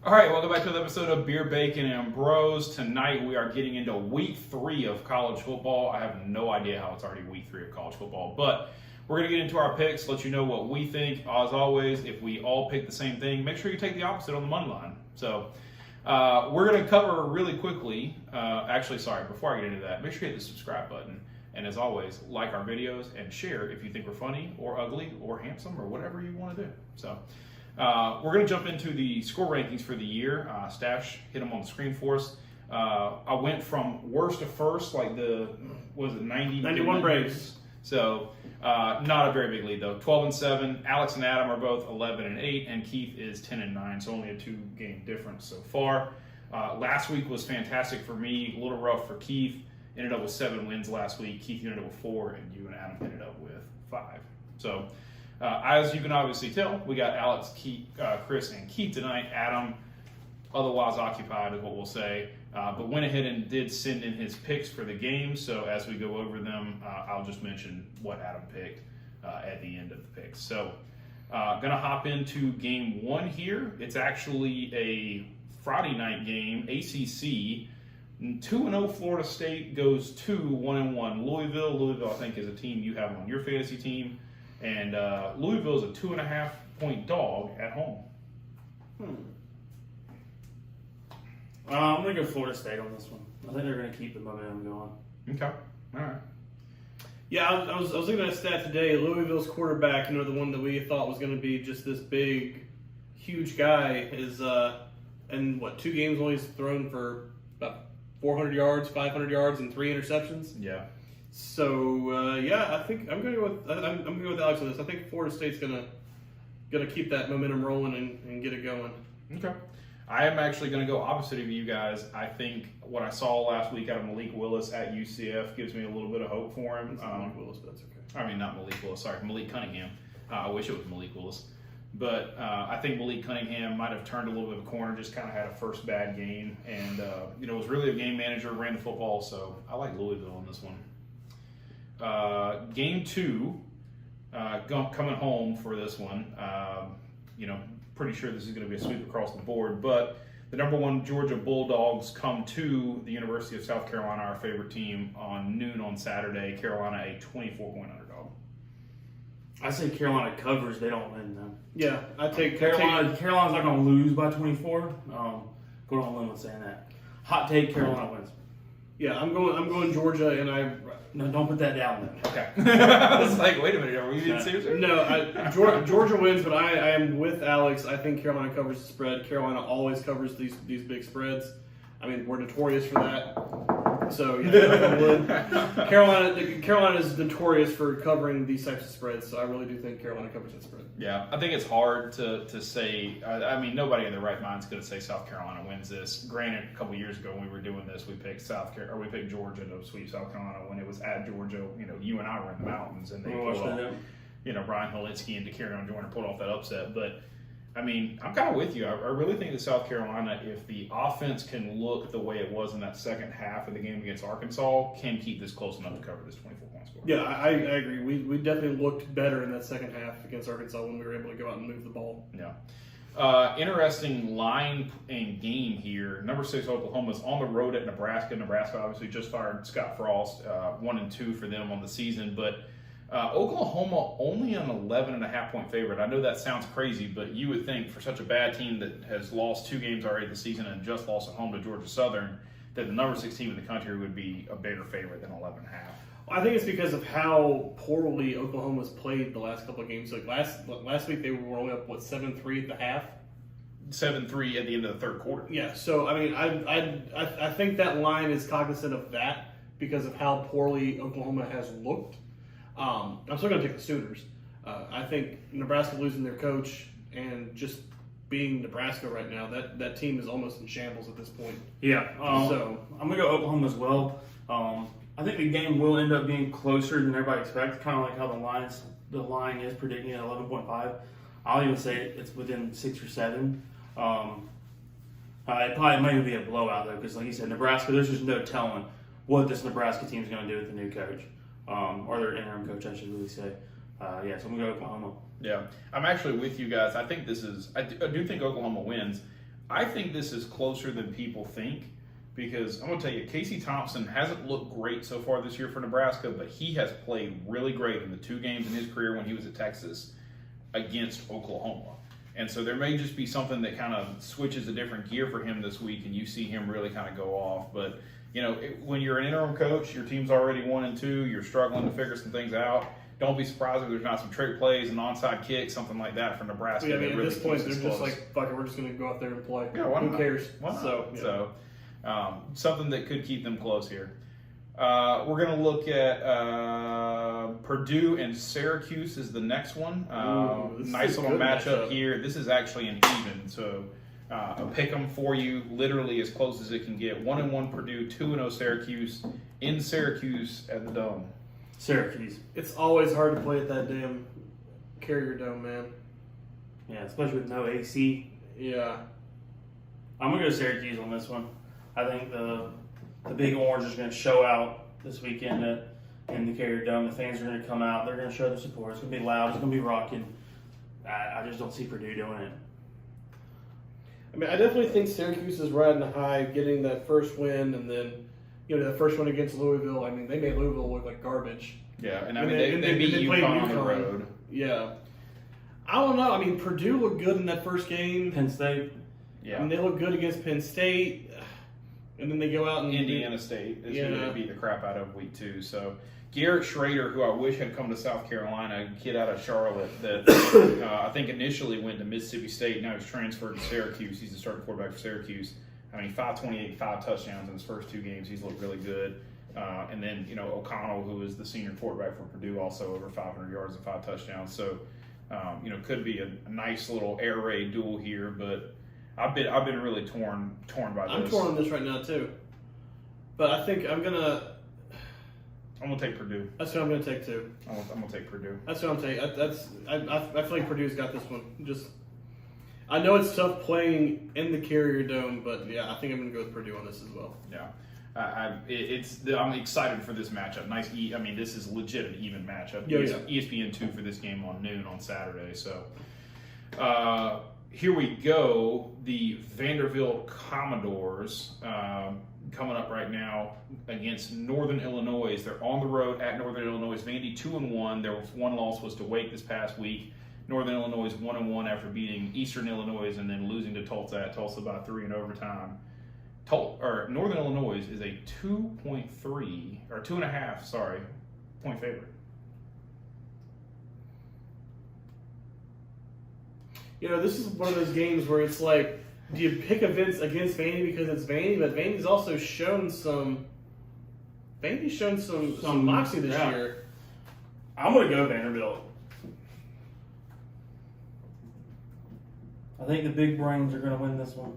All right, welcome back to another episode of Beer, Bacon, and Bros. Tonight we are getting into week 3 of college football. I have no idea how it's already week 3 of college football, but we're going to get into our picks, let you know what we think. As always, if we all pick the same thing, make sure you take the opposite on the money line. So we're going to cover really quickly. Before I get into that, make sure you hit the subscribe button. And as always, like our videos and share if you think we're funny or ugly or handsome or whatever you want to do. So we're going to jump into the score rankings for the year. Stash hit them on the screen for us. I went from worst to first, like 91 Braves. So not a very big lead though. 12-7. Alex and Adam are both 11-8, and Keith is 10-9. So only a 2-game difference so far. Last week was fantastic for me. A little rough for Keith. Ended up with 7 wins last week. Keith ended up with 4, and you and Adam ended up with 5. So as you can obviously tell, we got Alex, Keith, Chris, and Keith tonight. Adam, otherwise occupied is what we'll say, but went ahead and did send in his picks for the game. So as we go over them, I'll just mention what Adam picked at the end of the picks. So going to hop into game 1 here. It's actually a Friday night game, ACC. 2-0 Florida State goes to 1-1 Louisville. Louisville, I think, is a team you have on your fantasy team. And Louisville is a 2.5-point dog at home. I'm going to go Florida State on this one. I think they're going to keep the momentum going. Okay. All right. Yeah, I was looking at a stat today. Louisville's quarterback, the one that we thought was going to be just this big, huge guy, is in 2 games only he's thrown for about 400 yards, 500 yards, and 3 interceptions. Yeah. So I think I'm going to go with Alex on this. I think Florida State's gonna keep that momentum rolling and get it going. Okay. I am actually going to go opposite of you guys. I think what I saw last week out of Malik Willis at UCF gives me a little bit of hope for him. Malik Willis, but that's okay. I mean, not Malik Willis. Sorry, Malik Cunningham. I wish it was Malik Willis. But I think Malik Cunningham might have turned a little bit of a corner, just kind of had a first bad game. And, was really a game manager, ran the football. So I like Louisville on this one. Game 2, coming home for this one. Pretty sure this is going to be a sweep across the board. But the number 1 Georgia Bulldogs come to the University of South Carolina, our favorite team, on noon on Saturday. Carolina, a 24-point underdog. I say Carolina covers. They don't win them. Yeah, I take Carolina's not going to lose by 24. Go on a limb with saying that. Hot take: Carolina wins. Yeah, I'm going Georgia, and No, don't put that down then. Okay. I was like, wait a minute, are we being serious? No, Georgia wins, but I am with Alex. I think Carolina covers the spread. Carolina always covers these big spreads. I mean, we're notorious for that. So yeah, Carolina is notorious for covering these types of spreads. So I really do think Carolina covers that spread. Yeah, I think it's hard to say. I mean, nobody in their right mind is going to say South Carolina wins this. Granted, a couple years ago when we were doing this, we picked Georgia to sweep South Carolina when it was at Georgia. You and I were in the mountains, and they pulled off. Ryan Holinsky and DeCarrion Joyner pulled off that upset. But I mean, I'm kind of with you. I really think that South Carolina, if the offense can look the way it was in that second half of the game against Arkansas, can keep this close enough to cover this 24-point score. Yeah, I agree. We definitely looked better in that second half against Arkansas when we were able to go out and move the ball. Yeah. Interesting line and game here. Number 6 Oklahoma is on the road at Nebraska. Nebraska obviously just fired Scott Frost, 1-2 for them on the season, but Oklahoma only an 11.5-point favorite. I know that sounds crazy, but you would think for such a bad team that has lost 2 games already this season and just lost at home to Georgia Southern, that the number 6 team in the country would be a bigger favorite than 11.5. I think it's because of how poorly Oklahoma's played the last couple of games. Like last week, they were only up 7-3 at the half. 7-3 at the end of the third quarter. Yeah. So I mean, I think that line is cognizant of that because of how poorly Oklahoma has looked. I'm still going to take the Sooners. I think Nebraska losing their coach and just being Nebraska right now, that team is almost in shambles at this point. Yeah. So I'm going to go Oklahoma as well. I think the game will end up being closer than everybody expects, kind of like how the line is predicting at 11.5. I'll even say it's within 6 or 7. It probably might even be a blowout, though, because like you said, Nebraska, there's just no telling what this Nebraska team is going to do with the new coach. Or their interim coach, I should really say. So I'm going to go Oklahoma. Yeah, I'm actually with you guys. I think I do think Oklahoma wins. I think this is closer than people think because I'm going to tell you, Casey Thompson hasn't looked great so far this year for Nebraska, but he has played really great in the 2 games in his career when he was at Texas against Oklahoma. And so there may just be something that kind of switches a different gear for him this week, and you see him really kind of go off. But, when you're an interim coach, your team's already 1-2, you're struggling to figure some things out. Don't be surprised if there's not some trick plays, an onside kick, something like that for Nebraska. Yeah, I mean, really at this point, keeps they're us just close. like, fuck it, we're just going to go out there and play. Yeah, why Who not? cares? Why not? So, something that could keep them close here. We're going to look at Purdue and Syracuse is the next one. Ooh, Nice little matchup here. This is actually an even, so a pick 'em for you, literally as close as it can get. 1-1 Purdue, 2-0 Syracuse in Syracuse at the Dome. Syracuse. It's always hard to play at that damn Carrier Dome, man. Yeah, especially with no AC. Yeah. I'm going to go Syracuse on this one. I think the Big Orange is going to show out this weekend in the Carrier Dome. The fans are going to come out. They're going to show their support. It's going to be loud. It's going to be rocking. I just don't see Purdue doing it. I mean, I definitely think Syracuse is riding the high, getting that first win, and then, that first one against Louisville. I mean, they made Louisville look like garbage. Yeah, and And they beat played UConn on the UConn. road. Yeah. I don't know. I mean, Purdue looked good in that first game. Penn State. Yeah. I mean, they look good against Penn State. And then they go out and Indiana State is who they beat the crap out of week 2. So Garrett Schrader, who I wish had come to South Carolina, a kid out of Charlotte that I think initially went to Mississippi State. Now he's transferred to Syracuse. He's the starting quarterback for Syracuse. I mean, 528, 5 touchdowns in his first 2 games. He's looked really good. And then, O'Connell, who is the senior quarterback for Purdue, also over 500 yards and 5 touchdowns. So, could be a nice little air raid duel here, but I've been really torn by this. I'm torn on this right now too, but I think I'm gonna take Purdue. That's what I'm gonna take too. I'm gonna take Purdue. That's what I'm taking. I feel like Purdue's got this one. I know it's tough playing in the Carrier Dome, but yeah, I think I'm gonna go with Purdue on this as well. Yeah. I'm excited for this matchup. This is legit an even matchup. Yeah. ESPN2 for this game on noon on Saturday. So here we go. The Vanderbilt Commodores coming up right now against Northern Illinois. They're on the road at Northern Illinois. Vandy 2-1. Their one loss was to Wake this past week. Northern Illinois 1-1 after beating Eastern Illinois and then losing to Tulsa at Tulsa by 3 in overtime. Northern Illinois is a 2.5 point favorite. This is one of those games where it's like, do you pick against Vandy because it's Vandy? But Vandy's also shown some moxie this year. I'm going to go Vanderbilt. I think the big brains are going to win this one.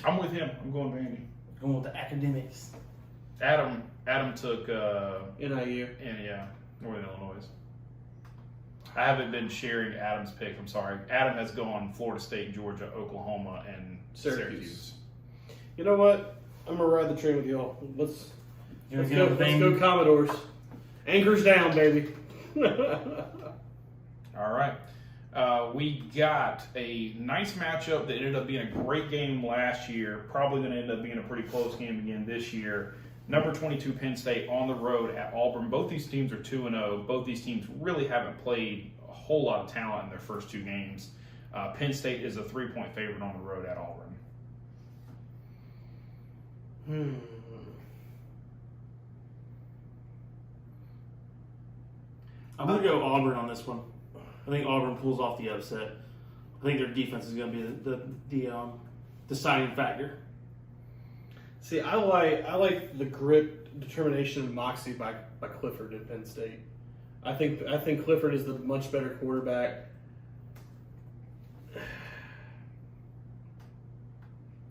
I'm with him. I'm going Vandy. Going with the academics. Adam took NIU. Northern Illinois. I haven't been sharing Adam's pick. I'm sorry. Adam has gone Florida State, Georgia, Oklahoma, and Syracuse. You know what? I'm gonna ride the train with y'all. Let's go Commodores. Anchors down, baby. All right. We got a nice matchup that ended up being a great game last year. Probably going to end up being a pretty close game again this year. Number 22 Penn State on the road at Auburn. Both these teams are 2-0. Both these teams really haven't played a whole lot of talent in their first 2 games. Penn State is a 3-point favorite on the road at Auburn. I'm going to go Auburn on this one. I think Auburn pulls off the upset. I think their defense is going to be the deciding factor. See, I like the grit, determination, and moxie by Clifford at Penn State. I think Clifford is the much better quarterback.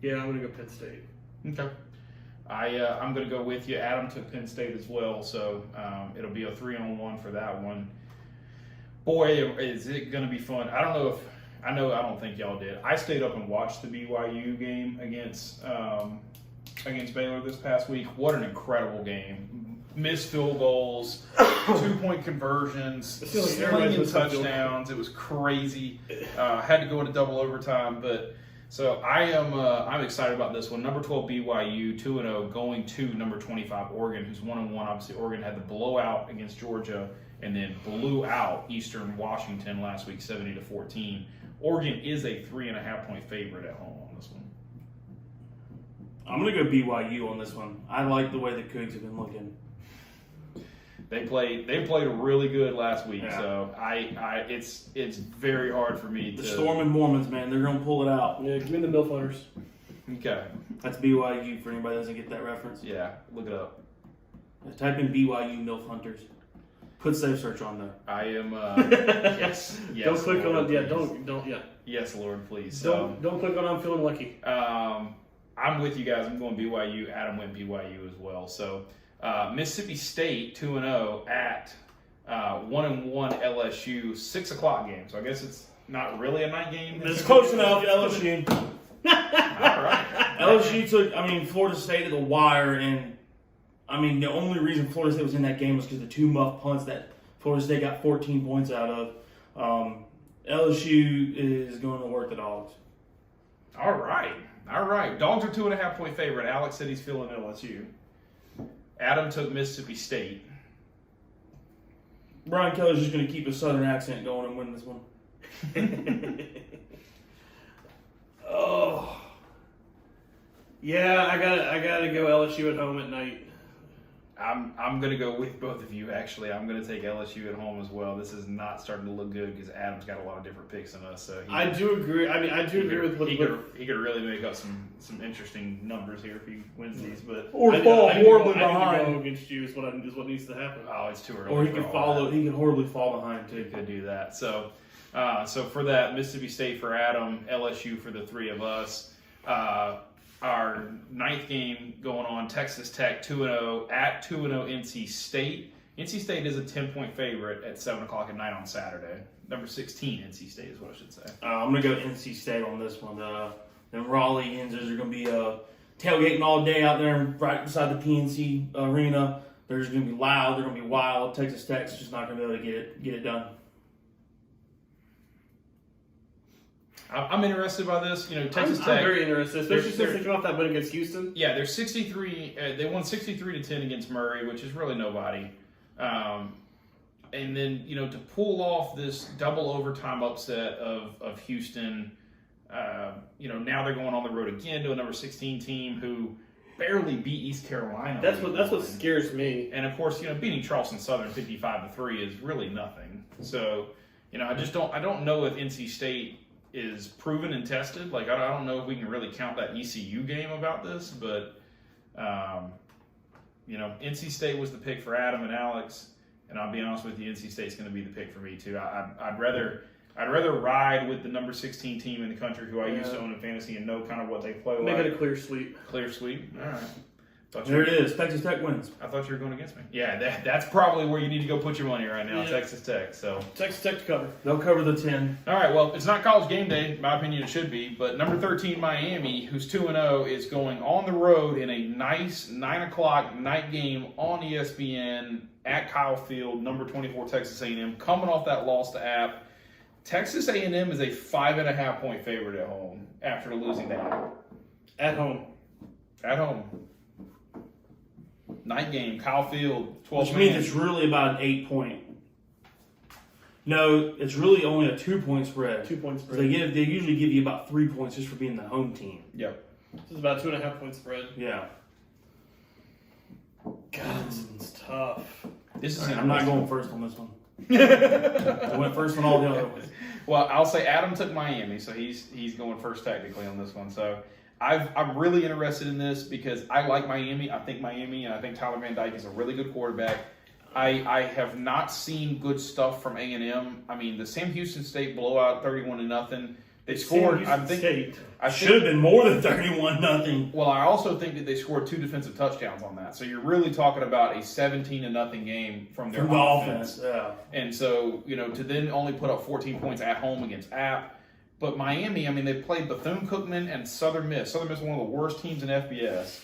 Yeah, I'm gonna go Penn State. Okay. I'm going to go with you. Adam took Penn State as well, so it'll be a 3-on-1 for that one. Boy, is it going to be fun. I don't think y'all did. I stayed up and watched the BYU game against against Baylor this past week. What an incredible game. Missed field goals, 2-point conversions, slinging touchdowns. It was crazy. Had to go into double overtime, but so I'm excited about this one. Number 12 BYU 2-0 going to number 25 Oregon, who's 1-1. Obviously, Oregon had the blowout against Georgia and then blew out Eastern Washington last week, 70-14. Oregon is a 3.5-point favorite at home on this one. I'm going to go BYU on this one. I like the way the Cougs have been looking. They played really good last week, Yeah. so it's very hard for me to. The Storm and Mormons, man, they're going to pull it out. Yeah, give me the Milf Hunters. Okay. That's BYU for anybody that doesn't get that reference. Yeah, look it up. Type in BYU MILF Hunters. Put safe search on there. I am. Yes. Don't click Lord, on it. Yeah, please. don't. Yeah. Yes, Lord, please. Don't click on I'm feeling lucky. I'm with you guys. I'm going BYU. Adam went BYU as well. So Mississippi State 2-0 at 1-1 LSU 6 o'clock game. So I guess it's not really a night game. It's close enough, LSU. All right. LSU took, Florida State to the wire, and the only reason Florida State was in that game was because the two muff punts that Florida State got 14 points out of. LSU is going to work the Dogs. All right. Dogs are 2.5-point favorite. Alex said he's feeling LSU. Adam took Mississippi State. Brian Kelly's just going to keep his southern accent going and win this one. Oh. Yeah, I gotta go LSU at home at night. I'm going to go with both of you, actually. I'm going to take LSU at home as well. This is not starting to look good because Adam's got a lot of different picks than us. So I do agree. I do agree with what he could really make up some interesting numbers here if he wins these. But Or I fall need to horribly go behind. against you is what needs to happen. oh, it's too early. Or he for can all follow. that. He can horribly fall behind He too. could do that. So for that, Mississippi State for Adam, LSU for the three of us. Our ninth game going on, Texas Tech 2-0 at 2-0 NC State. NC State is a 10-point favorite at 7 o'clock at night on Saturday. Number 16 NC State is what I should say. I'm going to go NC State on this one. Them Raleigh-Enzers are going to be tailgating all day out there right beside the PNC Arena. They're just going to be loud. They're going to be wild. Texas Tech's just not going to be able to get it done. I'm interested by this. Texas Tech. I'm very interested, especially since they came off that win against Houston. Yeah, they're 63. They won 63-10 against Murray, which is really nobody. And then to pull off this double overtime upset of Houston. Now they're going on the road again to a number 16 team who barely beat East Carolina. That's what scares me. And of course, beating Charleston Southern 55-3 is really nothing. So, I don't know if NC State is proven and tested. Like, I don't know if we can really count that ECU game about this, but, NC State was the pick for Adam and Alex, and I'll be honest with you, NC State's going to be the pick for me too. I'd rather ride with the number 16 team in the country who I used to own in fantasy and know kind of what they play Make like. it a clear sweep. Clear sweep? All right. There it is. Texas Tech wins. I thought you were going against me. Yeah, that's probably where you need to go put your money right now, Yeah. Texas Tech. So Texas Tech to cover. They'll cover the 10. all right, well, it's not college game day. In my opinion, it should be. But number 13, Miami, who's 2-0, is going on the road in a nice 9 o'clock night game on ESPN at Kyle Field. Number 24, Texas A&M, coming off that loss to App. Texas A&M is a 5.5-point favorite at home after losing to App. At home. At home. Night game, Kyle Field, 12 Which means it's really about an 8-point. No, it's really only a 2-point spread. 2-point spread. They usually give you about 3 points just for being the home team. Yep. This is about 2.5-point spread. Yeah. God, this one's tough. This is I'm not going first on this one. I went first on all the other ones. Well, I'll say Adam took Miami, so he's going first technically on this one. So I'm really interested in this because I like Miami. I think Tyler Van Dyke is a really good quarterback. I have not seen good stuff from A&M. I mean, the Sam Houston State blowout, 31-0. They scored. I Should have been more than 31-0. Well, I also think that they scored 2 defensive touchdowns on that. So you're really talking about a 17-0 game from their offense. Yeah. And so, to then only put up 14 points at home against App. But Miami, they played Bethune-Cookman and Southern Miss. Southern Miss is one of the worst teams in FBS.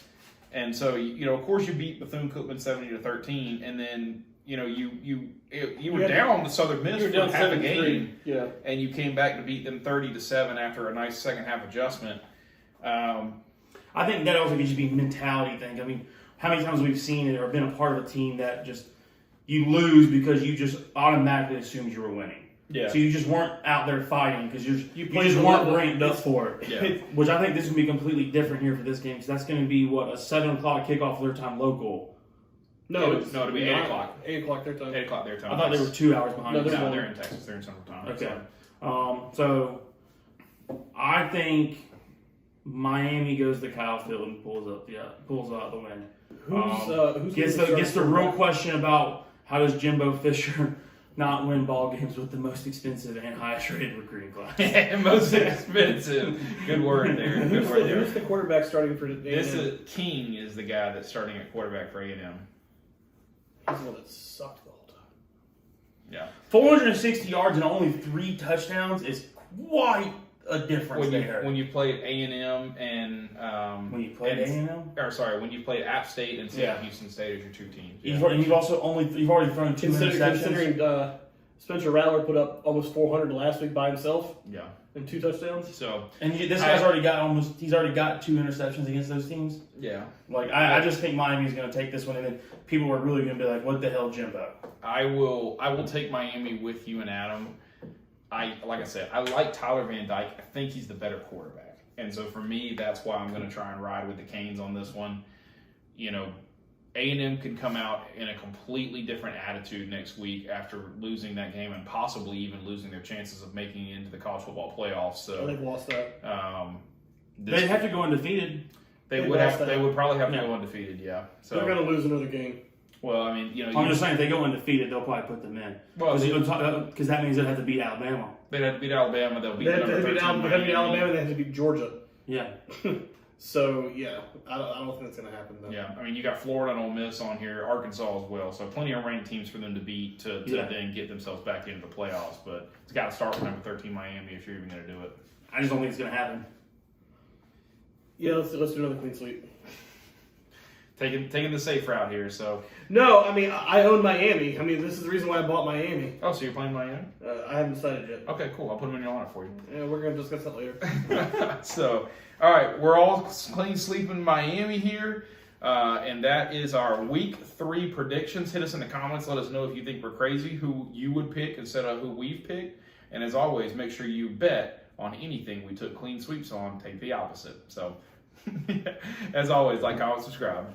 And so, of course, you beat Bethune-Cookman 70-13, and then you were down to Southern Miss for half a game, and you came back to beat them 30-7 after a nice second half adjustment. I think that also gives you a mentality thing. I mean, how many times we've seen it or been a part of a team that just you lose because you just automatically assumed you were winning. Yeah. So you just weren't out there fighting because you just weren't ramped up for it. Yeah. Which I think this is going to be completely different here for this game because that's going to be, a 7 o'clock kickoff their time local. No, it'll be 8 o'clock. 8 o'clock their time. 8 o'clock their time. I thought they were 2 hours behind. No, No, they're in Texas. They're in Central Time. Okay. So I think Miami goes to Kyle Field and pulls out the win. Who's Gets the real question about how does Jimbo Fisher not win ball games with the most expensive and highest rated recruiting class? Most expensive. Good word there. Good word there. Who's the quarterback starting for A&M? King is the guy that's starting at quarterback for A&M. He's the one that sucked the whole time. Yeah. 460 yards and only 3 touchdowns is quite a difference when you played A&M and when you played A&M, when you played App State and Houston State as your 2 teams. Yeah. You've already thrown 2 interceptions. Considering Spencer Rattler put up almost 400 last week by himself. Yeah. And 2 touchdowns. So He's already got 2 interceptions against those teams. Yeah. I just think Miami's going to take this one, and then people are really going to be like, "What the hell, Jimbo?" I will take Miami with you and Adam. Like I said, I like Tyler Van Dyke. I think he's the better quarterback. And so for me, that's why I'm going to try and ride with the Canes on this one. A&M could come out in a completely different attitude next week after losing that game and possibly even losing their chances of making it into the college football playoffs. So they've lost that. They'd have to go undefeated. They would probably have to go undefeated, yeah. So they're going to lose another game. Well, I mean, I'm just saying, if they go undefeated, they'll probably put them in. Well, because that means they'd have to beat Alabama. They'd have to beat Alabama. They'll beat They have to beat Alabama. They have to beat Georgia. Yeah. So yeah, I don't think that's going to happen though. Yeah, I mean, you got Florida and Ole Miss on here, Arkansas as well. So plenty of ranked teams for them to beat to then get themselves back into the playoffs. But it's got to start with number 13 Miami if you're even going to do it. I just don't think it's going to happen. Yeah, let's do another clean sweep. Taking the safe route here, so. No, I mean, I own Miami. I mean, this is the reason why I bought Miami. Oh, so you're playing Miami? I haven't decided yet. Okay, cool. I'll put them in your lineup for you. Yeah, we're going to discuss that later. So, all right, we're all clean sleeping Miami here, and that is our Week 3 predictions. Hit us in the comments. Let us know if you think we're crazy, who you would pick instead of who we've picked. And as always, make sure you bet on anything we took clean sweeps on. Take the opposite. So, as always, like, comment, subscribe.